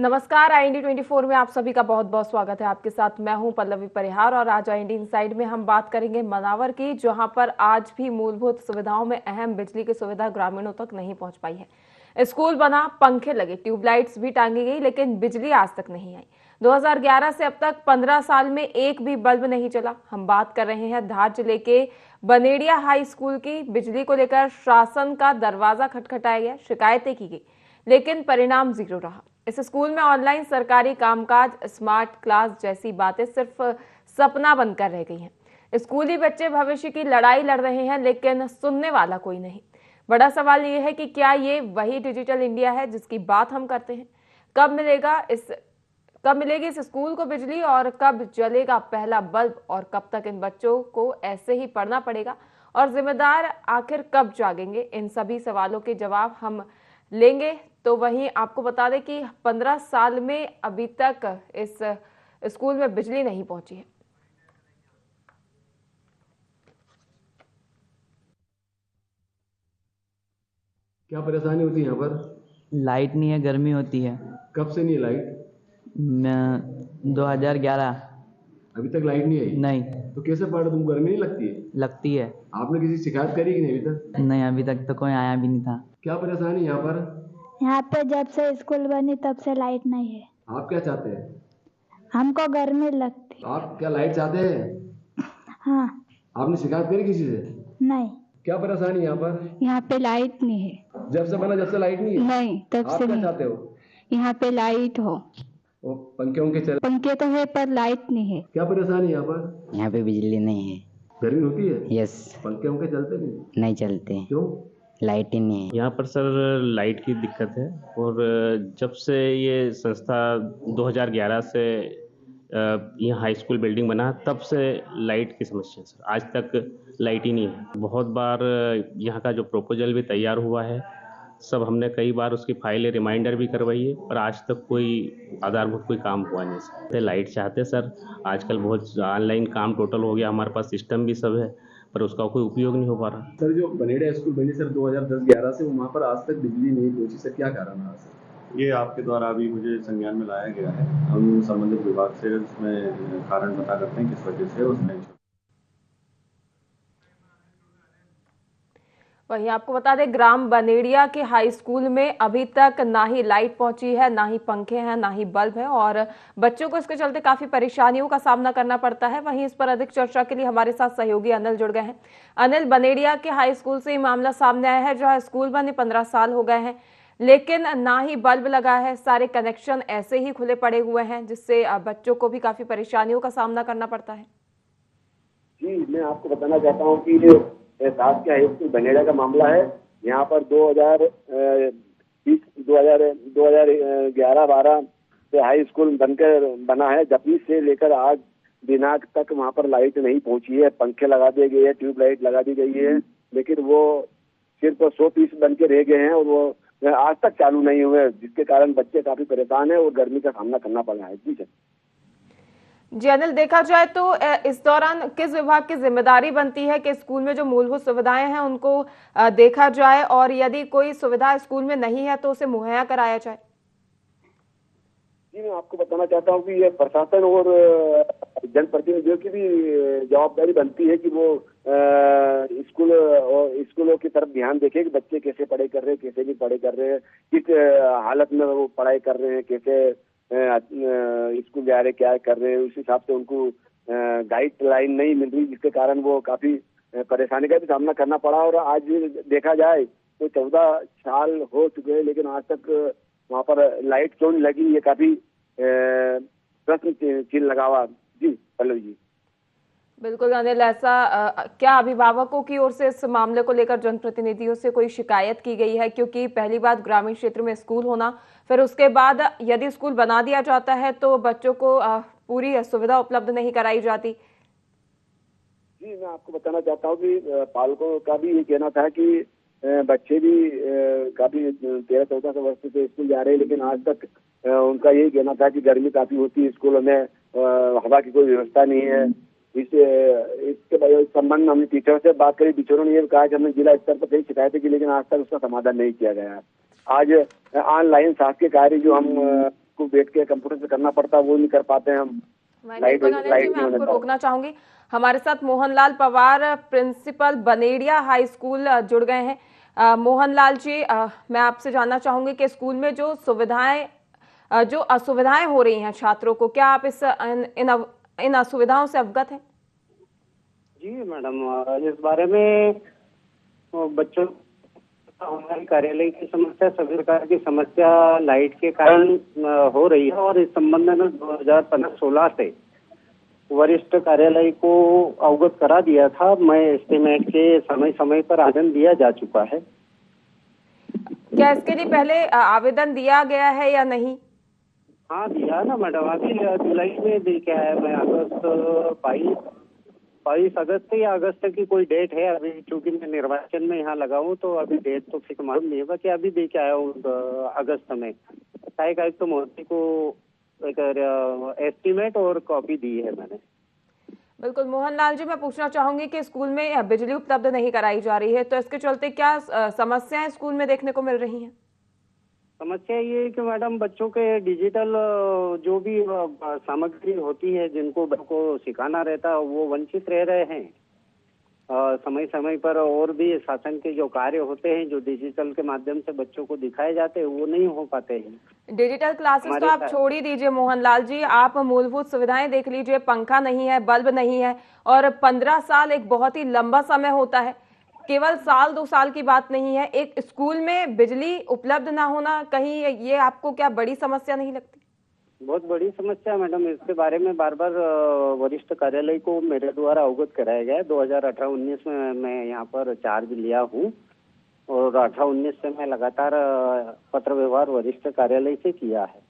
नमस्कार, IND 24 में आप सभी का बहुत बहुत स्वागत है। आपके साथ मैं हूं पल्लवी परिहार और आज IND इनसाइड में हम बात करेंगे मनावर की, जहां पर आज भी मूलभूत सुविधाओं में अहम बिजली की सुविधा ग्रामीणों तक नहीं पहुंच पाई है। स्कूल बना, पंखे लगे, ट्यूबलाइट्स भी टांगी गई, लेकिन बिजली आज तक नहीं आई। 2011 से अब तक 15 साल में एक भी बल्ब नहीं चला। हम बात कर रहे हैं धार जिले के बनेड़िया हाई स्कूल की। बिजली को लेकर शासन का दरवाजा खटखटाया गया, शिकायतें की गई, लेकिन परिणाम जीरो रहा। इस स्कूल में ऑनलाइन सरकारी कामकाज, स्मार्ट क्लास जैसी बातें सिर्फ सपना बनकर रह गई हैं। स्कूली बच्चे भविष्य की लड़ाई लड़ रहे हैं, लेकिन सुनने वाला कोई नहीं। बड़ा सवाल यह है कि क्या ये वही डिजिटल इंडिया है जिसकी बात हम करते हैं? कब मिलेगी इस स्कूल को बिजली और कब जलेगा पहला बल्ब और कब तक इन बच्चों को ऐसे ही पढ़ना पड़ेगा और जिम्मेदार आखिर कब जागेंगे? इन सभी सवालों के जवाब हम लेंगे। तो वहीं आपको बता दें कि 15 साल में अभी तक इस स्कूल में बिजली नहीं पहुंची है। क्या परेशानी होती है यहाँ पर? लाइट नहीं है, गर्मी होती है। कब से नहीं है लाइट? 2011। अभी तक लाइट नहीं आई? नहीं। तो कैसे पढ़, तुम गर्मी नहीं लगती है? लगती है। आपने किसी शिकायत करी कि नहीं अभी तक? नहीं, अभी तक तो कोई आया भी नहीं था। क्या परेशानी यहाँ पर? यहाँ पे जब से स्कूल बनी तब से लाइट नहीं है। आप क्या चाहते हैं? हमको गर्मी लगती। आप क्या लाइट चाहते हैं? हाँ। आपने शिकायत करी किसी से? नहीं। क्या परेशानी यहाँ पर? यहाँ पे लाइट नहीं है। जब से बना, जब से लाइट नहीं है? नहीं, तब आप से क्या नहीं। चाहते हो? यहाँ पे लाइट हो। वो पंखे उनके चल, पंखे तो है पर लाइट नहीं है। क्या परेशानी यहाँ पर? यहाँ पे बिजली नहीं है। गर्मी होती है? यस। पंखे उनके चलते नहीं? नहीं चलते। क्यों? लाइट ही नहीं है। यहाँ पर सर लाइट की दिक्कत है और जब से ये संस्था 2011 से यहाँ हाई स्कूल बिल्डिंग बना तब से लाइट की समस्या सर, आज तक लाइट ही नहीं है। बहुत बार यहाँ का जो प्रपोजल भी तैयार हुआ है, सब हमने कई बार उसकी फाइलें रिमाइंडर भी करवाई है, पर आज तक कोई आधारभूत कोई काम हुआ नहीं सर। लाइट चाहते सर, आजकल बहुत ऑनलाइन काम टोटल हो गया, हमारे पास सिस्टम भी सब है, पर उसका कोई उपयोग नहीं हो पा रहा। सर जो बनेड़ा स्कूल बनी सर 2010-11 से, वहाँ पर आज तक बिजली नहीं पहुंची सर, क्या कारण है सर? ये आपके द्वारा अभी मुझे संज्ञान में लाया गया है। हम संबंधित विभाग से उसमें कारण पता करते हैं किस वजह से उसमें। वहीं आपको बता दें, ग्राम बनेड़िया के हाई स्कूल में अभी तक ना ही लाइट पहुंची है, ना ही पंखे हैं, ना ही बल्ब है और बच्चों को इसके चलते काफी परेशानियों का सामना करना पड़ता है। वहीं इस पर अधिक चर्चा के लिए हमारे साथ सहयोगी अनिल जुड़ गए हैं। अनिल, बनेड़िया के हाई स्कूल से ये मामला सामने आया है, जहाँ स्कूल बने 15 साल हो गए हैं, लेकिन ना ही बल्ब लगा है, सारे कनेक्शन ऐसे ही खुले पड़े हुए हैं, जिससे बच्चों को भी काफी परेशानियों का सामना करना पड़ता है। जी, मैं आपको बताना चाहता हूँ कि दास के हाई स्कूल बनेड़ा का मामला है। यहाँ पर 2011-12 से हाई स्कूल बना है। जब से लेकर आज दिनांक तक वहाँ पर लाइट नहीं पहुँची है। पंखे लगा दिए गए हैं, ट्यूबलाइट लगा दी गई है, लेकिन वो सिर्फ 100 पीस बन के रह गए हैं और वो आज तक चालू नहीं हुए, जिसके कारण बच्चे काफी परेशान है और गर्मी का सामना करना पड़ रहा है। जी सर। जी अनिल, देखा जाए तो इस दौरान किस विभाग की जिम्मेदारी बनती है कि स्कूल में जो मूलभूत सुविधाएं हैं उनको देखा जाए और यदि कोई सुविधा स्कूल में नहीं है तो उसे मुहैया कराया जाए? जी, मैं आपको बताना चाहता हूँ कि ये प्रशासन और जनप्रतिनिधियों की भी जवाबदारी बनती है कि वो स्कूलों की तरफ ध्यान देखें कि बच्चे कैसे पढ़ाई कर रहे हैं, कैसे भी पढ़ाई कर रहे हैं, किस हालत में वो पढ़ाई कर रहे हैं, कैसे स्कूल जा रहे, क्या कर रहे हैं। उस हिसाब से उनको गाइडलाइन नहीं मिल रही, जिसके कारण वो काफी परेशानी का भी सामना करना पड़ा। और आज देखा जाए तो 14 साल हो चुके हैं, लेकिन आज तक वहाँ पर लाइट क्यों नहीं लगी, ये काफी प्रश्न चिन्ह लगा हुआ। जी पल्लवी जी। बिल्कुल अनिल, ऐसा क्या अभिभावकों की ओर से इस मामले को लेकर जनप्रतिनिधियों से कोई शिकायत की गई है? क्योंकि पहली बात ग्रामीण क्षेत्र में स्कूल होना, फिर उसके बाद यदि स्कूल बना दिया जाता है तो बच्चों को पूरी सुविधा उपलब्ध नहीं कराई जाती। जी, मैं आपको बताना चाहता हूँ कि पालकों का भी ये कहना था कि बच्चे भी काफी 13-14 वर्ष से स्कूल जा रहे हैं, लेकिन आज तक उनका यही कहना था कि गर्मी काफी होती है, स्कूलों में हवा की कोई व्यवस्था नहीं है। इसके संबंध में हमने टीचर से बात करी। टीचरों ने ये कहा कि हमने जिला स्तर पर कई शिकायतें की, लेकिन आज तक उसका समाधान नहीं किया गया। आज ऑनलाइन शासकीय कार्य जो हम को बैठ के कंप्यूटर से करना पड़ता है, वो नहीं कर पाते हैं हम। लाइट बिल्कुल अनिल जी, मैं आपको रोकना चाहूंगी। हमारे साथ Mohanlal Pawar, principal Banediya high school जुड़ गए हैं। मोहनलाल जी, मैं आपसे जानना चाहूंगी कि स्कूल में जो असुविधाएं हो रही हैं छात्रों को, क्या आप इन असुविधाओं से अवगत हैं? जी मैडम, इस बारे में बच्चों हमारे कार्यालय की समस्या, सभी प्रकार की समस्या लाइट के कारण हो रही है और इस संबंध में 2015-16 से वरिष्ठ कार्यालय को अवगत करा दिया था। मैं एस्टीमेट के समय समय पर आवेदन दिया जा चुका है। क्या इसके लिए पहले आवेदन दिया गया है या नहीं? हाँ दिया ना मैडम, अभी जुलाई में दे के आया मैं। अगस्त 22 अगस्त या अगस्त की कोई डेट है। अभी चूंकि मैं निर्वाचन में यहाँ लगा हूँ तो अभी डेट तो फिक्स मालूम नहीं है, बाकी अभी दे के आया हूँ अगस्त में। सहायक आयुक्त तो मोदी को एक एस्टीमेट और कॉपी दी है मैंने। बिल्कुल मोहनलाल जी, मैं पूछना चाहूंगी कि स्कूल में बिजली उपलब्ध नहीं कराई जा रही है, तो इसके चलते क्या समस्याएं स्कूल में देखने को मिल रही हैं? समस्या ये है कि मैडम बच्चों के डिजिटल जो भी सामग्री होती है जिनको बच्चों को सिखाना रहता है वो वंचित रह रहे हैं समय समय पर। और भी शासन के जो कार्य होते हैं जो डिजिटल के माध्यम से बच्चों को दिखाए जाते हैं वो नहीं हो पाते हैं। डिजिटल क्लासेस तो आप छोड़ ही दीजिए मोहनलाल जी, आप मूलभूत सुविधाएं देख लीजिए। पंखा नहीं है, बल्ब नहीं है, और 15 साल एक बहुत ही लंबा समय होता है, केवल साल 2 साल की बात नहीं है। एक स्कूल में बिजली उपलब्ध ना होना, कहीं ये आपको क्या बड़ी समस्या नहीं लगती? बहुत बड़ी समस्या मैडम। इसके बारे में बार बार वरिष्ठ कार्यालय को मेरे द्वारा अवगत कराया गया है। 2018-19 में मैं यहाँ पर चार्ज लिया हूँ और 18-19 से मैं लगातार पत्र व्यवहार वरिष्ठ कार्यालय से किया है।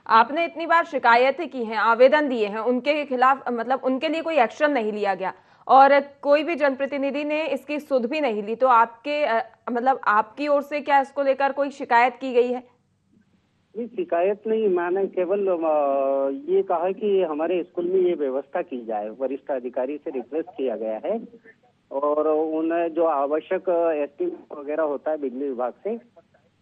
आपने इतनी बार शिकायतें की हैं, आवेदन दिए हैं, उनके खिलाफ मतलब उनके लिए कोई एक्शन नहीं लिया गया और कोई भी जनप्रतिनिधि ने इसकी सुध भी नहीं ली, तो आपके मतलब आपकी ओर से क्या इसको लेकर कोई शिकायत की गई है? नहीं, शिकायत नहीं, मैंने केवल ये कहा कि हमारे स्कूल में ये व्यवस्था की जाए। वरिष्ठ अधिकारी से रिक्वेस्ट किया गया है और उन्हें जो आवश्यक एस्टीमेट वगैरह होता है बिजली विभाग से,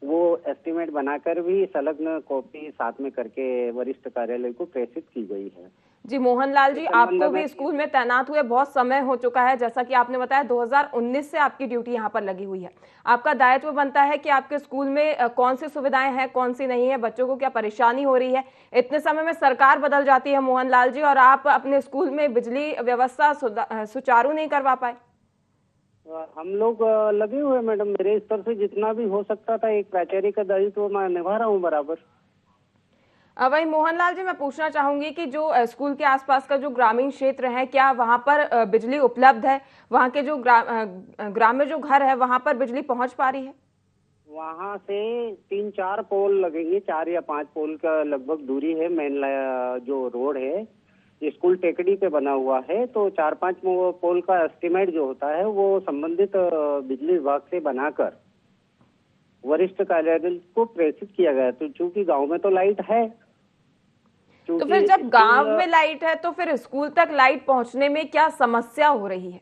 वो एस्टीमेट बनाकर भी संलग्न कॉपी साथ में करके वरिष्ठ कार्यालय को प्रेषित की गई है। जी मोहनलाल जी, आपको भी स्कूल में तैनात हुए बहुत समय हो चुका है, जैसा कि आपने बताया 2019 से आपकी ड्यूटी यहाँ पर लगी हुई है। आपका दायित्व बनता है कि आपके स्कूल में कौन सी सुविधाएं हैं, कौन सी नहीं है, बच्चों को क्या परेशानी हो रही है। इतने समय में सरकार बदल जाती है मोहनलाल जी, और आप अपने स्कूल में बिजली व्यवस्था सुचारू नहीं करवा पाए। हम लोग लगे हुए मैडम, मेरे स्तर से जितना भी हो सकता था एक प्राचार्य का दायित्व मैं निभा रहा हूँ बराबर। वही मोहनलाल जी, मैं पूछना चाहूंगी कि जो स्कूल के आसपास का जो ग्रामीण क्षेत्र है, क्या वहां पर बिजली उपलब्ध है? वहां के जो ग्रामीण जो घर है वहां पर बिजली पहुंच पा रही है? वहां से 3-4 पोल लगेंगे, 4 या 5 पोल का लगभग दूरी है। मेन जो रोड है स्कूल टेकड़ी पे बना हुआ है, तो 4-5 पोल का एस्टीमेट जो होता है वो संबंधित बिजली विभाग से बनाकर वरिष्ठ कार्यालय को प्रेषित किया गया। तो चूंकि गांव में तो लाइट है, तो फिर जब गांव में लाइट है तो फिर स्कूल तक लाइट पहुंचने में क्या समस्या हो रही है?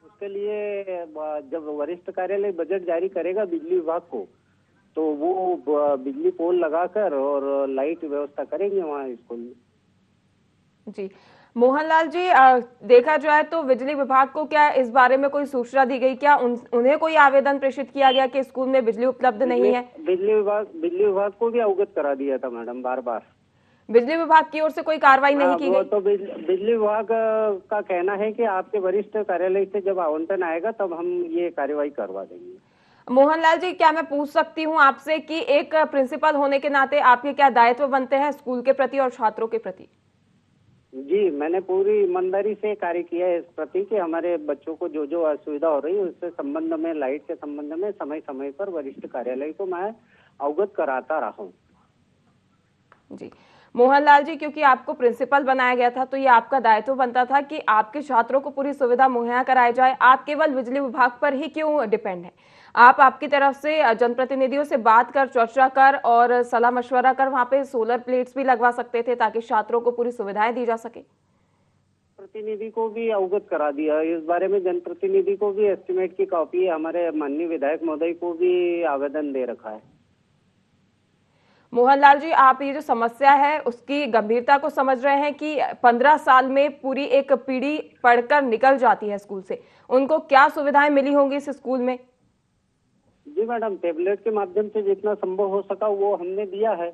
उसके लिए जब वरिष्ठ कार्यालय बजट जारी करेगा बिजली विभाग को, तो वो बिजली पोल लगाकर और लाइट व्यवस्था करेंगे वहाँ स्कूल में। जी मोहनलाल जी, देखा जाए तो बिजली विभाग को क्या इस बारे में कोई सूचना दी गई? क्या उन्हें कोई आवेदन प्रेषित किया गया कि स्कूल में बिजली उपलब्ध नहीं है? बिजली विभाग को भी अवगत करा दिया था मैडम बार बार। बिजली विभाग की ओर से कोई कार्रवाई नहीं की गई? तो बिजली विभाग का कहना है कि आपके वरिष्ठ कार्यालय से जब आवंटन आएगा तब हम ये कार्रवाई करवा देंगे। मोहनलाल जी, क्या मैं पूछ सकती हूँ आपसे कि एक प्रिंसिपल होने के नाते आपके क्या दायित्व बनते हैं स्कूल के प्रति और छात्रों के प्रति? जी, मैंने पूरी ईमानदारी से कार्य किया है इस प्रति कि हमारे बच्चों को जो जो असुविधा हो रही है उससे संबंध में, लाइट के संबंध में समय समय पर वरिष्ठ कार्यालय को मैं अवगत कराता रहा हूँ। जी मोहनलाल जी, क्योंकि आपको प्रिंसिपल बनाया गया था तो ये आपका दायित्व बनता था कि आपके छात्रों को पूरी सुविधा मुहैया कराई जाए। आप केवल बिजली विभाग पर ही क्यों डिपेंड है? आप आपकी तरफ से जनप्रतिनिधियों से बात कर, चर्चा कर और सलाह मशवरा कर वहां पे सोलर प्लेट्स भी लगवा सकते थे ताकि छात्रों को पूरी सुविधाएं दी जा सके। प्रतिनिधि को भी अवगत करा दिया इस बारे में, जनप्रतिनिधि को भी एस्टीमेट की कॉपी, हमारे माननीय विधायक महोदय को भी आवेदन दे रखा है। मोहनलाल जी, आप ये जो समस्या है उसकी गंभीरता को समझ रहे हैं कि 15 साल में पूरी एक पीढ़ी पढ़कर निकल जाती है स्कूल से, उनको क्या सुविधाएं मिली होंगी इस स्कूल में? जी मैडम, टेबलेट के माध्यम से जितना संभव हो सका वो हमने दिया है।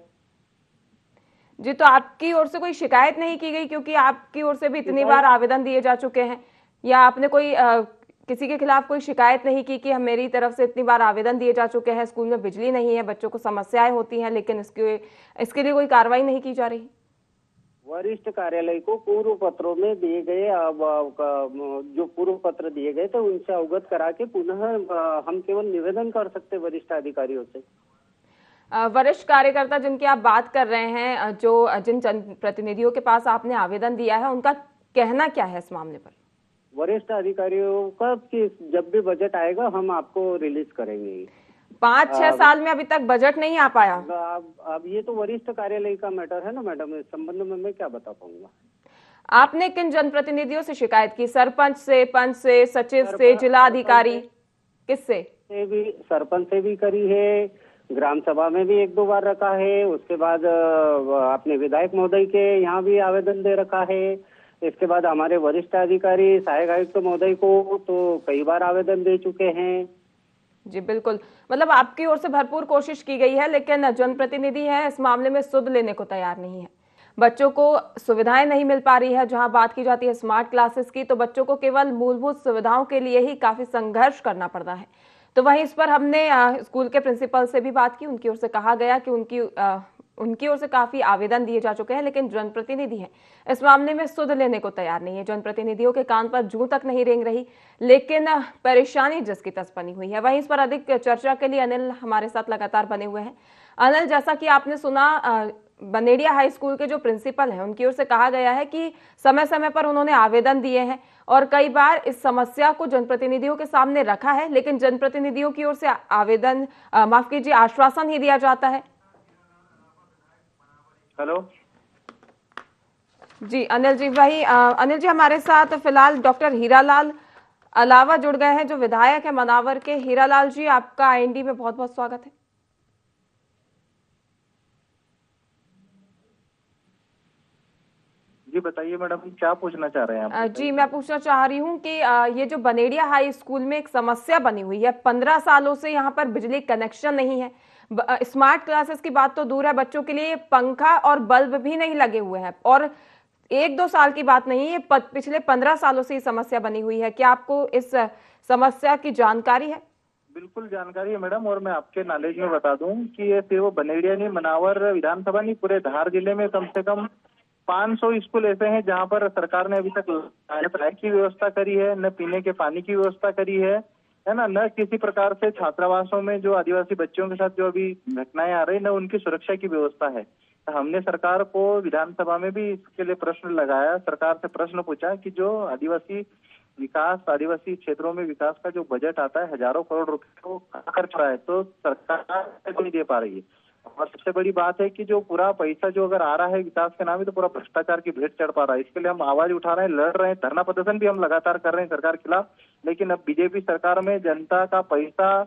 जी, तो आपकी ओर से कोई शिकायत नहीं की गई, क्योंकि आपकी ओर से भी इतनी बार आवेदन दिए जा चुके हैं, या आपने कोई किसी के खिलाफ कोई शिकायत नहीं की कि हम मेरी तरफ से इतनी बार आवेदन दिए जा चुके हैं, स्कूल में बिजली नहीं है, बच्चों को समस्याएं होती हैं, लेकिन इसके लिए कोई कार्रवाई नहीं की जा रही? वरिष्ठ कार्यालय को पूर्व पत्रों में दिए गए जो पूर्व पत्र दिए गए थे उनसे अवगत करा के पुनः हम केवल निवेदन कर सकते वरिष्ठ अधिकारियों से। वरिष्ठ कार्यकर्ता जिनकी आप बात कर रहे हैं, जो जिन जनप्रतिनिधियों के पास आपने आवेदन दिया है, उनका कहना क्या है इस मामले पर? वरिष्ठ अधिकारियों का कि जब भी बजट आएगा हम आपको रिलीज करेंगे। 5-6 साल में अभी तक बजट नहीं आ पाया। अब ये तो वरिष्ठ कार्यालय का मैटर है ना मैडम, इस संबंध में मैं क्या बता पाऊंगा। आपने किन जनप्रतिनिधियों से शिकायत की? सरपंच से, पंच से, सचिव से, जिला अधिकारी, किससे? सरपंच से भी करी है, ग्राम सभा में भी 1-2 बार रखा है, उसके बाद अपने विधायक महोदय के यहाँ भी आवेदन दे रखा है, इसके बाद हमारे वरिष्ठ अधिकारी सहायक आयुक्त महोदय को तो कई बार आवेदन दे चुके हैं। जी बिल्कुल, मतलब आपकी ओर से भरपूर कोशिश की गई है, लेकिन जनप्रतिनिधि है इस मामले में सुध लेने को तैयार नहीं है। बच्चों को सुविधाएं नहीं मिल पा रही है। जहां बात की जाती है स्मार्ट क्लासेस की, तो बच्चों को केवल मूलभूत सुविधाओं के लिए ही काफी संघर्ष करना पड़ता है। तो वहीं इस पर हमने स्कूल के प्रिंसिपल से भी बात की। उनकी ओर से कहा गया कि उनकी ओर से काफी आवेदन दिए जा चुके हैं, लेकिन जनप्रतिनिधि हैं इस मामले में सुध लेने को तैयार नहीं है। जनप्रतिनिधियों के कान पर जूं तक नहीं रेंग रही, लेकिन परेशानी जिसकी तस बनी हुई है। वहीं इस पर अधिक चर्चा के लिए अनिल हमारे साथ लगातार बने हुए हैं। अनिल, जैसा कि आपने सुना, बनेड़िया हाई स्कूल के जो प्रिंसिपल हैं उनकी ओर से कहा गया है कि समय समय पर उन्होंने आवेदन दिए हैं और कई बार इस समस्या को जनप्रतिनिधियों के सामने रखा है, लेकिन जनप्रतिनिधियों की ओर से आवेदन माफ कीजिए आश्वासन ही दिया जाता है। हेलो जी अनिल जी, वही अनिल जी हमारे साथ फिलहाल डॉक्टर हीरालाल अलावा जुड़ गए हैं, जो विधायक है मनावर के। हीरालाल जी, आपका आईएनडी में बहुत बहुत स्वागत है। जी बताइए मैडम, क्या पूछना चाह रहे हैं आप? जी मैं पूछना चाह रही हूँ कि ये जो बनेड़िया हाई स्कूल में एक समस्या बनी हुई है, 15 सालों से यहाँ पर बिजली कनेक्शन नहीं है। स्मार्ट क्लासेस की बात तो दूर है, बच्चों के लिए पंखा और बल्ब भी नहीं लगे हुए हैं, और 1-2 साल की बात नहीं है, पिछले 15 सालों से ये समस्या बनी हुई है। क्या आपको इस समस्या की जानकारी है? बिल्कुल जानकारी है मैडम, और मैं आपके नॉलेज में बता दूं कि ये सिर्फ बनेड़िया नहीं, मनावर विधानसभा नहीं, पूरे धार जिले में कम से कम 500 स्कूल ऐसे हैं जहां पर सरकार ने अभी तक न पढ़ाई की व्यवस्था करी है, न पीने के पानी की व्यवस्था करी है ना, न किसी प्रकार से छात्रावासों में जो आदिवासी बच्चों के साथ जो अभी घटनाएं आ रही, न उनकी सुरक्षा की व्यवस्था है। तो हमने सरकार को विधानसभा में भी इसके लिए प्रश्न लगाया, सरकार से प्रश्न पूछा कि जो आदिवासी विकास, आदिवासी क्षेत्रों में विकास का जो बजट आता है, हजारों करोड़ रुपए को खर्च रहा है, तो सरकार नहीं दे पा रही है। और सबसे बड़ी बात है कि जो पूरा पैसा जो अगर आ रहा है विकास के नाम में, तो पूरा भ्रष्टाचार की भेंट चढ़ पा रहा है। इसके लिए हम आवाज उठा रहे हैं, लड़ रहे हैं, धरना प्रदर्शन भी हम लगातार कर रहे हैं सरकार के खिलाफ। लेकिन अब बीजेपी सरकार में जनता का पैसा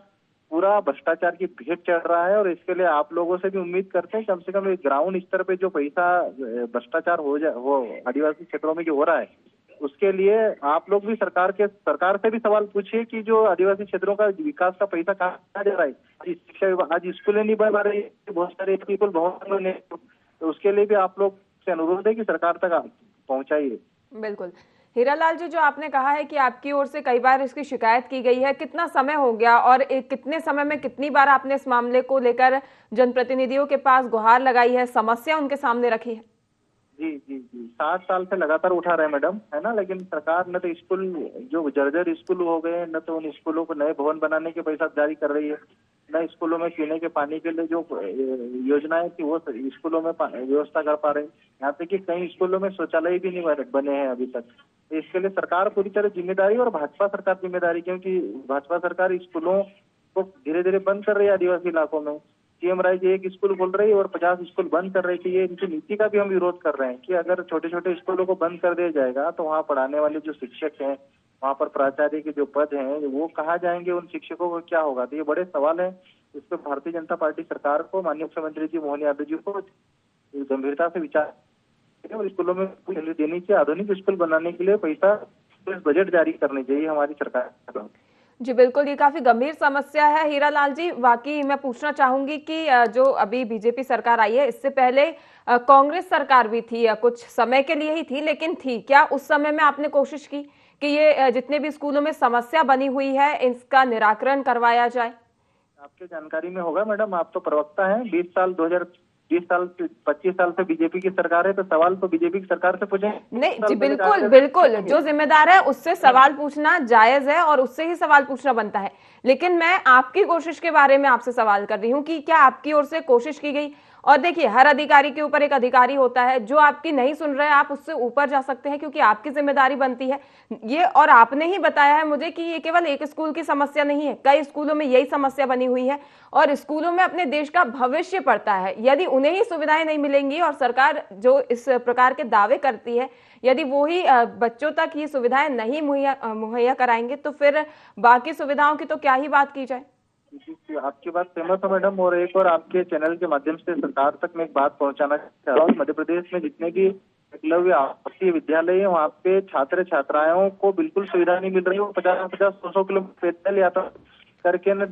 पूरा भ्रष्टाचार की भेंट चढ़ रहा है, और इसके लिए आप लोगों से भी उम्मीद करते हैं कम से कम ग्राउंड स्तर पे जो पैसा भ्रष्टाचार हो आदिवासी क्षेत्रों में जो हो रहा है, उसके लिए आप लोग भी सरकार से भी सवाल पूछिए कि जो आदिवासी क्षेत्रों का विकास का पैसा कहाँ जा रहा है। शिक्षा विभाग आज स्कूलें नहीं बन रही, बहुत सारे स्कूल भवन बने, तो उसके लिए भी आप लोग से अनुरोध है कि सरकार तक पहुंचाइए। बिल्कुल हीरालाल जी, जो आपने कहा है कि आपकी ओर से कई बार इसकी शिकायत की गई है, कितना समय हो गया और कितने समय में कितनी बार आपने इस मामले को लेकर जनप्रतिनिधियों के पास गुहार लगाई है, समस्या उनके सामने रखी है? जी जी जी 7 साल से लगातार उठा रहे हैं मैडम, है ना। लेकिन सरकार न तो स्कूल जो जर्जर स्कूल हो गए, न तो उन स्कूलों को नए भवन बनाने के पैसा जारी कर रही है, न स्कूलों में पीने के पानी के लिए जो योजनाएं थी वो स्कूलों में व्यवस्था कर पा रहे हैं। यहाँ तक कि कई स्कूलों में शौचालय भी नहीं बने हैं अभी तक। तो इसके लिए सरकार पूरी तरह जिम्मेदारी, और भाजपा सरकार जिम्मेदारी, क्योंकि भाजपा सरकार स्कूलों को धीरे धीरे बंद कर रही है आदिवासी इलाकों में। सीएम राय जी एक स्कूल खोल रही है और 50 स्कूल बंद कर रही थी। ये इनकी नीति का भी हम विरोध कर रहे हैं कि अगर छोटे छोटे स्कूलों को बंद कर दिया जाएगा तो वहाँ पढ़ाने वाले जो शिक्षक हैं, वहाँ पर प्राचार्य के जो पद हैं, वो कहाँ जाएंगे, उन शिक्षकों को क्या होगा। तो ये बड़े सवाल हैं। इस पर भारतीय जनता पार्टी सरकार को, माननीय मुख्यमंत्री जी मोहन यादव जी को गंभीरता से विचार और स्कूलों में सैलरी देनी चाहिए। आधुनिक स्कूल बनाने के लिए पैसा बजट जारी करनी चाहिए हमारी सरकार। जी बिल्कुल, ये काफी गंभीर समस्या है हीरालाल जी। वाकई मैं पूछना चाहूंगी कि जो अभी बीजेपी सरकार आई है, इससे पहले कांग्रेस सरकार भी थी, कुछ समय के लिए ही थी लेकिन थी। क्या उस समय में आपने कोशिश की कि ये जितने भी स्कूलों में समस्या बनी हुई है इसका निराकरण करवाया जाए? आपके जानकारी में होगा मैडम, आप तो प्रवक्ता हैं। 25 साल से बीजेपी की सरकार है, तो सवाल तो बीजेपी की सरकार से पूछे। नहीं जी बिल्कुल बिल्कुल, जो जिम्मेदार है उससे सवाल पूछना जायज है और उससे ही सवाल पूछना बनता है। लेकिन मैं आपकी कोशिश के बारे में आपसे सवाल कर रही हूँ कि क्या आपकी ओर से कोशिश की गई? और देखिए, हर अधिकारी के ऊपर एक अधिकारी होता है, जो आपकी नहीं सुन रहे आप उससे ऊपर जा सकते हैं क्योंकि आपकी जिम्मेदारी बनती है ये। और आपने ही बताया है मुझे कि ये केवल एक स्कूल की समस्या नहीं है, कई स्कूलों में यही समस्या बनी हुई है और स्कूलों में अपने देश का भविष्य पड़ता है। यदि उन्हें ही सुविधाएं नहीं मिलेंगी और सरकार जो इस प्रकार के दावे करती है, यदि वो ही बच्चों तक ये सुविधाएं नहीं मुहैया कराएंगे तो फिर बाकी सुविधाओं की तो क्या ही बात की जाए। आपकी बात सहमत है मैडम। और एक और आपके चैनल के माध्यम से सरकार तक मैं एक बात पहुंचाना चाह रहा हूँ। मध्य प्रदेश में जितने भी एकलव्य आवासीय विद्यालय है, वहाँ पे छात्र छात्राओं को बिल्कुल सुविधा नहीं मिल रही है। वो 50-50, 100 किलोमीटर पैदल यात्रा करके न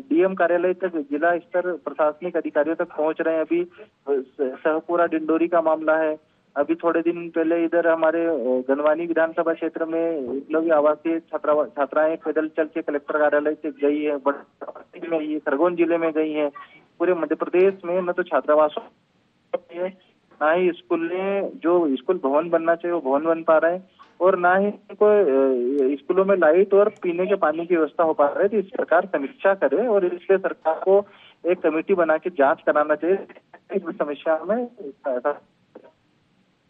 डीएम कार्यालय तक, जिला स्तर प्रशासनिक अधिकारियों तक पहुंच रहे हैं। अभी सहपुरा डिंडोरी का मामला है। अभी थोड़े दिन पहले इधर हमारे गनवानी विधानसभा क्षेत्र में एकलव्य आवासीय छात्राएं पैदल चल के कलेक्टर कार्यालय से गई है, में खरगोन जिले में गई है। पूरे मध्य प्रदेश में न तो छात्रावासों ना ही जो स्कूल भवन बनना चाहिए वो भवन बन पा रहे हैं और ना ही कोई स्कूलों में लाइट और पीने के पानी की व्यवस्था हो पा रही है। तो इस सरकार समीक्षा करे और इसलिए सरकार को एक कमेटी बना के जांच कराना चाहिए इस समस्या में।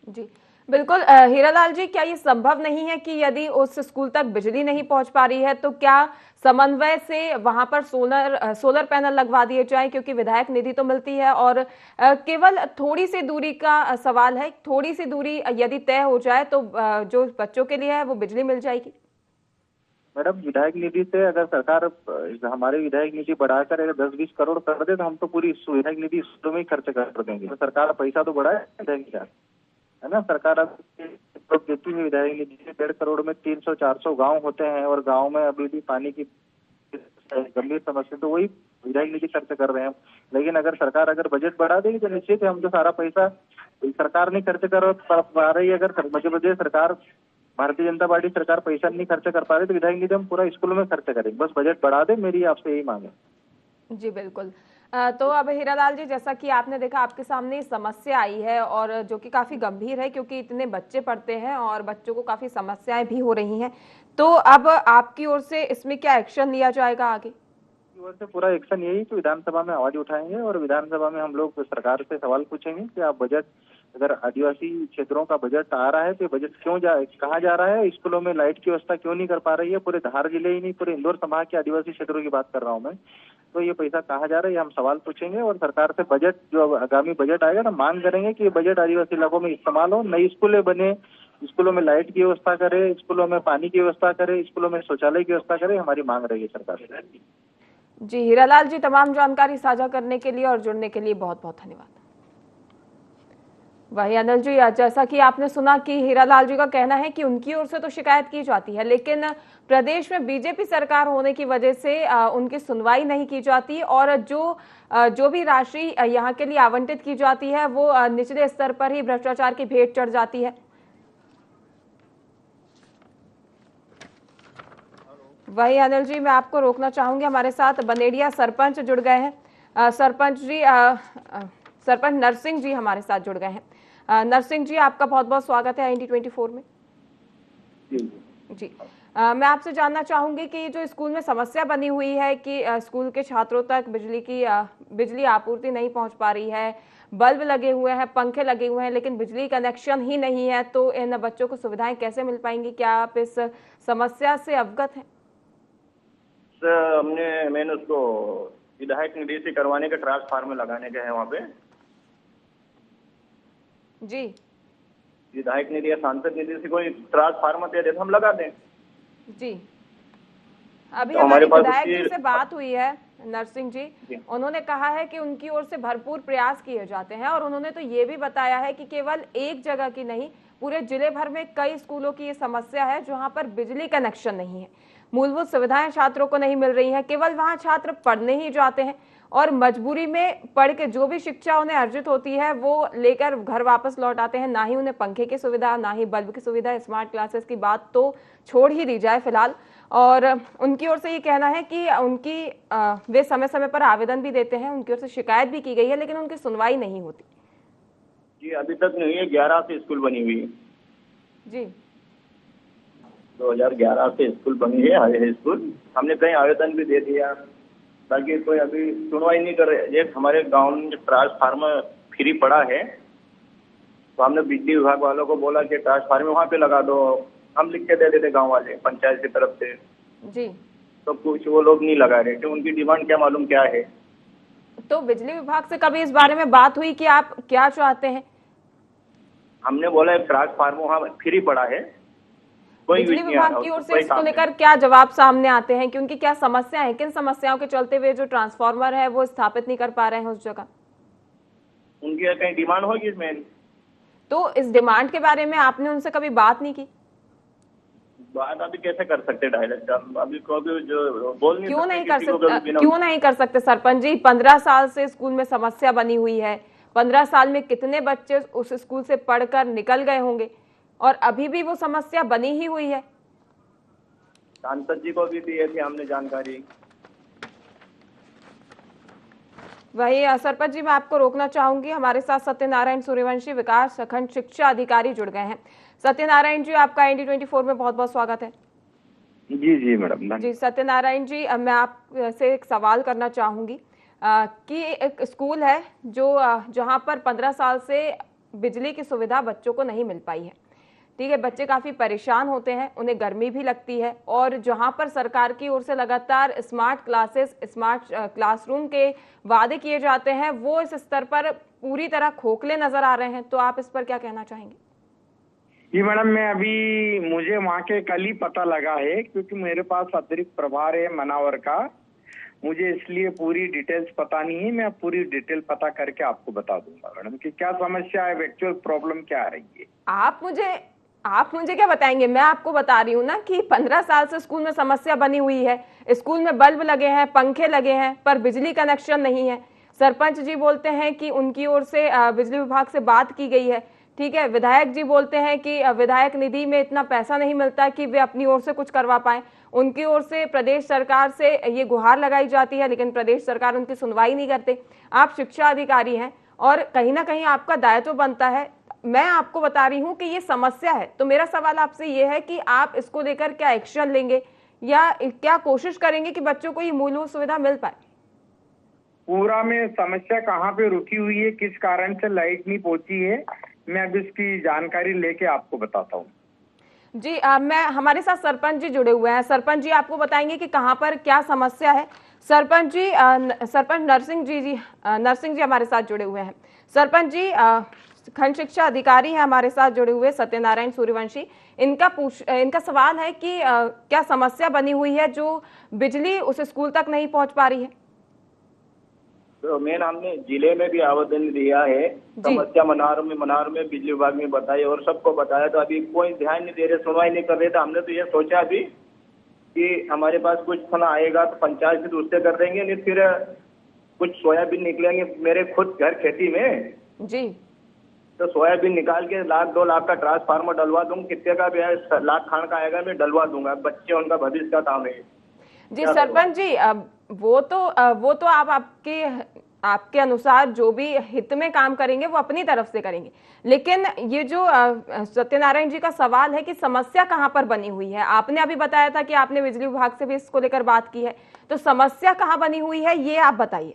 जी बिल्कुल हीरालाल जी, क्या ये संभव नहीं है कि यदि उस स्कूल तक बिजली नहीं पहुंच पा रही है तो क्या समन्वय से वहां पर सोलर पैनल लगवा दिए जाएं, क्योंकि विधायक निधि तो मिलती है और केवल थोड़ी सी दूरी का सवाल है। थोड़ी सी दूरी यदि तय हो जाए तो जो बच्चों के लिए है वो बिजली मिल जाएगी। मैडम, विधायक निधि से अगर सरकार हमारे विधायक निधि बढ़ाकर अगर 10-20 करोड़ कर दे तो हम तो पूरी विधायक निधि स्कूलों में ही खर्च कर देंगे। तो सरकार पैसा तो बढ़ाए है ना। सरकार अब देती है विधायक निधि से 1.5 करोड़ में 300-400 गांव होते हैं और गांव में अभी भी पानी की गंभीर समस्या, तो वही विधायक निधि खर्च कर रहे हैं। लेकिन अगर सरकार बजट बढ़ा देगी तो निश्चित है हम तो सारा पैसा सरकार नहीं खर्च कर पा रही है। अगर मध्य प्रदेश सरकार, भारतीय जनता पार्टी सरकार पैसा नहीं खर्च कर पा रही तो विधायक निधि हम पूरा स्कूलों में खर्च करेंगे। बस बजट बढ़ा दे, मेरी आपसे यही मांग है। जी बिल्कुल। तो अब हीरालाल जी, जैसा कि आपने देखा आपके सामने समस्या आई है और जो कि काफी गंभीर है क्योंकि इतने बच्चे पढ़ते हैं और बच्चों को काफी समस्याएं भी हो रही हैं, तो अब आपकी ओर से इसमें क्या एक्शन लिया जाएगा आगे? ओर से पूरा एक्शन यही कि विधानसभा में आवाज उठाएंगे और विधानसभा में हम लोग सरकार से सवाल पूछेंगे कि आप बजट, अगर आदिवासी क्षेत्रों का बजट आ रहा है तो बजट कहाँ जा रहा है? स्कूलों में लाइट की व्यवस्था क्यों नहीं कर पा रही है? पूरे धार जिले ही नहीं, पूरे इंदौर संभाग के आदिवासी क्षेत्रों की बात कर रहा हूँ मैं। तो ये पैसा कहाँ जा रहा है, ये हम सवाल पूछेंगे और सरकार से बजट, जो आगामी बजट आएगा ना, मांग करेंगे कि ये बजट आदिवासी इलाकों में इस्तेमाल हो, नई स्कूलें बने, स्कूलों में लाइट की व्यवस्था करे, स्कूलों में पानी की व्यवस्था करे, स्कूलों में शौचालय की व्यवस्था करे। हमारी मांग रहेगी सरकार से। जी हीरालाल जी, तमाम जानकारी साझा करने के लिए और जुड़ने के लिए बहुत बहुत धन्यवाद। वही अनिल जी, जैसा कि आपने सुना कि हीरालाल जी का कहना है कि उनकी ओर से तो शिकायत की जाती है लेकिन प्रदेश में बीजेपी सरकार होने की वजह से उनकी सुनवाई नहीं की जाती और जो भी राशि यहाँ के लिए आवंटित की जाती है वो निचले स्तर पर ही भ्रष्टाचार की भेंट चढ़ जाती है। वही अनिल जी, मैं आपको रोकना चाहूंगी, हमारे साथ बनेड़िया सरपंच जुड़ गए हैं। सरपंच जी, सरपंच नरसिंह जी हमारे साथ जुड़ गए हैं। नरसिंह जी, आपका बहुत बहुत स्वागत है IND24 में। जी मैं आपसे जानना चाहूंगी कि जो स्कूल में समस्या बनी हुई है कि स्कूल के छात्रों तक बिजली आपूर्ति नहीं पहुंच पा रही है, बल्ब लगे हुए हैं, पंखे लगे हुए हैं लेकिन बिजली कनेक्शन ही नहीं है, तो इन बच्चों को सुविधाएं कैसे मिल पाएंगी? क्या आप इस समस्या से अवगत हैं? मैंने उसको विधायक निधि से करवाने के ट्रांसफार्मर लगाने के हैं वहाँ पे जी। विधायक निधि या सांसद निधि से कोई ट्रांसफार्मर दे तो हम लगा दें जी। अभी हमारे विधायक जी से बात हुई है नरसिंह जी, उन्होंने कहा है कि उनकी ओर से भरपूर प्रयास किए जाते हैं और उन्होंने तो ये भी बताया है कि केवल एक जगह की नहीं, पूरे जिले भर में कई स्कूलों की ये समस्या है जहां पर बिजली कनेक्शन नहीं है, मूलभूत सुविधाएं छात्रों को नहीं मिल रही हैं, केवल वहां छात्र पढ़ने ही जाते हैं और मजबूरी में पढ़ के जो भी शिक्षा उन्हें अर्जित होती है वो लेकर घर वापस लौट आते हैं। ना ही उन्हें पंखे की सुविधा, ना ही बल्ब की सुविधा, स्मार्ट क्लासेस की बात तो छोड़ ही दी जाए फिलहाल। और उनकी ओर से ये कहना है कि वे समय समय पर आवेदन भी देते हैं, उनकी ओर से शिकायत भी की गई है, लेकिन उनकी सुनवाई नहीं होती। जी अभी तक नहीं है, 11 से स्कूल बनी हुई है जी, 2011 से स्कूल बनी है हाई स्कूल। हमने कहीं आवेदन भी दे दिया, बाकी कोई अभी सुनवाई नहीं कर रहे। एक हमारे गांव में ट्रांसफार्मर फ्री पड़ा है, तो हमने बिजली विभाग वालों को बोला कि ट्रांसफार्मर वहाँ पे लगा दो, हम लिख के दे देते गांव वाले पंचायत की तरफ से जी, तो कुछ वो लोग नहीं लगा रहे। तो उनकी डिमांड क्या मालूम क्या है। तो बिजली विभाग से कभी इस बारे में बात हुई कि आप क्या चाहते हैं? हमने बोला ट्रांसफार्मर वहाँ फ्री पड़ा है, कोई बिजली विभाग की ओर से इसको लेकर क्या जवाब सामने आते हैं कि उनकी क्या समस्या है, किन समस्याओं के चलते हुए जो ट्रांसफार्मर है वो स्थापित नहीं कर पा रहे हैं उस जगह? उनकी कहीं डिमांड होगी इसमें। तो इस डिमांड के बारे में आपने उनसे कभी बात नहीं की? बात अभी कैसे कर सकते डायरेक्ट, अभी को भी जो बोल नहीं क्यों नहीं सकते, कर सकते? क्यों नहीं कर सकते सरपंच जी? 15 साल से स्कूल में समस्या बनी हुई है, 15 साल में कितने बच्चे उस स्कूल से पढ़कर निकल गए होंगे और अभी भी वो समस्या बनी ही हुई है। सांसद जी को भी दी थी हमने जानकारी। वही सरपंच जी, मैं आपको रोकना चाहूंगी, हमारे साथ सत्यनारायण सूर्यवंशी, विकास खंड शिक्षा अधिकारी जुड़ गए हैं। सत्यनारायण जी, आपका ND24 में बहुत बहुत स्वागत है। जी जी मैडम। जी सत्यनारायण जी, मैं आपसे एक सवाल करना चाहूंगी कि एक स्कूल है जो जहां पर 15 साल से बिजली की सुविधा बच्चों को नहीं मिल पाई है, ठीक है, बच्चे काफ़ी परेशान होते हैं, उन्हें गर्मी भी लगती है और जहां पर सरकार की ओर से लगातार स्मार्ट क्लासेस, स्मार्ट क्लासरूम के वादे किए जाते हैं, वो इस स्तर पर पूरी तरह खोखले नजर आ रहे हैं। तो आप इस पर क्या कहना चाहेंगे? जी मैडम, मैं अभी मुझे वहाँ के कल ही पता लगा है, क्योंकि मेरे पास अतिरिक्त प्रभार है मनावर का, मुझे इसलिए पूरी डिटेल्स पता नहीं है। मैं पूरी डिटेल पता करके आपको बता दूंगा मैडम कि क्या समस्या है, एक्चुअल प्रॉब्लम क्या आ रही है। आप मुझे क्या बताएंगे? मैं आपको बता रही हूँ ना कि 15 साल से स्कूल में समस्या बनी हुई है, स्कूल में बल्ब लगे हैं, पंखे लगे हैं, पर बिजली कनेक्शन नहीं है। सरपंच जी बोलते हैं कि उनकी ओर से बिजली विभाग से बात की गई है, ठीक है, विधायक जी बोलते हैं कि विधायक निधि में इतना पैसा नहीं मिलता कि वे अपनी ओर से कुछ करवा पाए। उनकी ओर से प्रदेश सरकार से ये गुहार लगाई जाती है, लेकिन प्रदेश सरकार उनकी सुनवाई नहीं करते। आप शिक्षा अधिकारी हैं और कहीं ना कहीं आपका दायित्व बनता है। मैं आपको बता रही हूं कि ये समस्या है, तो मेरा सवाल आपसे ये है कि आप इसको लेकर क्या एक्शन लेंगे या क्या कोशिश करेंगे कि बच्चों को ये मूलभूत सुविधा मिल पाए? पूरा में समस्या कहाँ पे रुकी हुई है, किस कारण से लाइट नहीं पहुंची है, मैं अब इसकी जानकारी लेके आपको बताता हूँ। जी मैं हमारे साथ सरपंच जी जुड़े हुए हैं। सरपंच जी आपको बताएंगे कि कहाँ पर क्या समस्या है। सरपंच जी, सरपंच नरसिंह जी हमारे साथ जुड़े हुए हैं। सरपंच जी, खंड शिक्षा अधिकारी हैं हमारे साथ जुड़े हुए सत्यनारायण सूर्यवंशी, इनका सवाल है कि क्या समस्या बनी हुई है जो बिजली उस स्कूल तक नहीं पहुंच पा रही है? तो मेन हमने जिले में भी आवेदन दिया है, समस्या मनार में बिजली विभाग में बताई और सबको बताया, तो अभी कोई ध्यान नहीं दे रहे, सुनवाई नहीं कर रहे। तो हमने तो ये सोचा अभी कि हमारे पास कुछ फंड आएगा तो पंचायत से उससे कर देंगे, नहीं फिर कुछ सोयाबीन निकलेंगे मेरे खुद घर खेती में जी, तो सोयाबीन निकाल के 1-2 लाख का ट्रांसफार्मर डलवा दूंगा, कितने का भी है, लाख खान का आएगा, मैं डलवा दूंगा। बच्चे उनका भविष्य का काम है। जी सरपंच जी, वो तो आप आपके अनुसार जो भी हित में काम करेंगे वो अपनी तरफ से करेंगे, लेकिन ये जो सत्यनारायण जी का सवाल है कि समस्या कहाँ पर बनी हुई है, आपने अभी बताया था कि आपने बिजली विभाग से भी इसको लेकर बात की है, तो समस्या कहाँ बनी हुई है ये आप बताइए।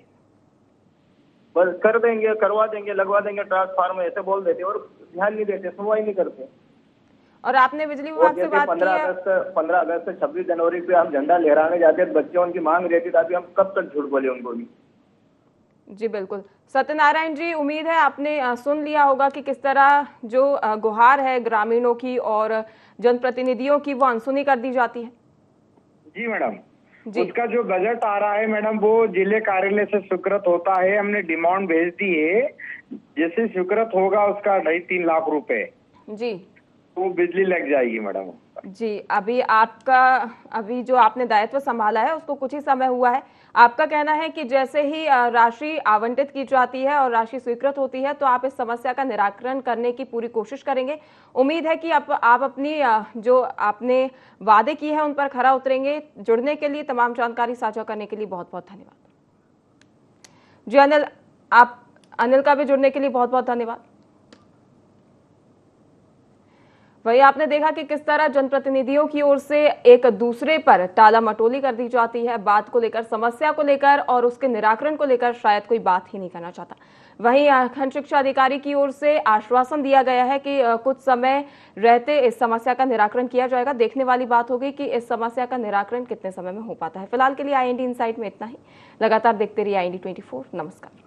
बस कर देंगे, करवा देंगे, लगवा देंगे ट्रांसफार्मर, ऐसे बोल देते और ध्यान नहीं देते, सुनवाई नहीं करते। और आपने बिजली विभाग से बात की है? 15 अगस्त 26 जनवरी पे हम झंडा लहराने जाते थे, बच्चे उनकी मांग रहती थी, अभी हम कब तक झूठ बोले उनको भी। जी बिल्कुल सत्यनारायण जी, उम्मीद है आपने सुन लिया होगा कि किस तरह जो गुहार है ग्रामीणों की और जनप्रतिनिधियों की वो अनसुनी कर दी जाती है। जी मैडम, उसका जो बजट आ रहा है मैडम वो जिले कार्यालय से स्वीकृत होता है। हमने डिमांड भेज दी है, जैसे स्वीकृत होगा उसका 2.5-3 लाख रुपए जी तो बिजली लग जाएगी मैडम। जी, अभी जो आपने दायित्व संभाला है उसको कुछ ही समय हुआ है। आपका कहना है कि जैसे ही राशि आवंटित की जाती है और राशि स्वीकृत होती है तो आप इस समस्या का निराकरण करने की पूरी कोशिश करेंगे। उम्मीद है कि आप अपनी जो आपने वादे किए हैं उन पर खरा उतरेंगे। जुड़ने के लिए, तमाम जानकारी साझा करने के लिए बहुत बहुत धन्यवाद। जी अनिल का भी जुड़ने के लिए बहुत बहुत धन्यवाद। वही आपने देखा कि किस तरह जनप्रतिनिधियों की ओर से एक दूसरे पर टाला मटोली कर दी जाती है, बात को लेकर, समस्या को लेकर और उसके निराकरण को लेकर शायद कोई बात ही नहीं करना चाहता। वहीं खंड शिक्षा अधिकारी की ओर से आश्वासन दिया गया है कि कुछ समय रहते इस समस्या का निराकरण किया जाएगा। देखने वाली बात होगी कि इस समस्या का निराकरण कितने समय में हो पाता है। फिलहाल के लिए IND इनसाइट में इतना ही। लगातार देखते रहिए IND 24। नमस्कार।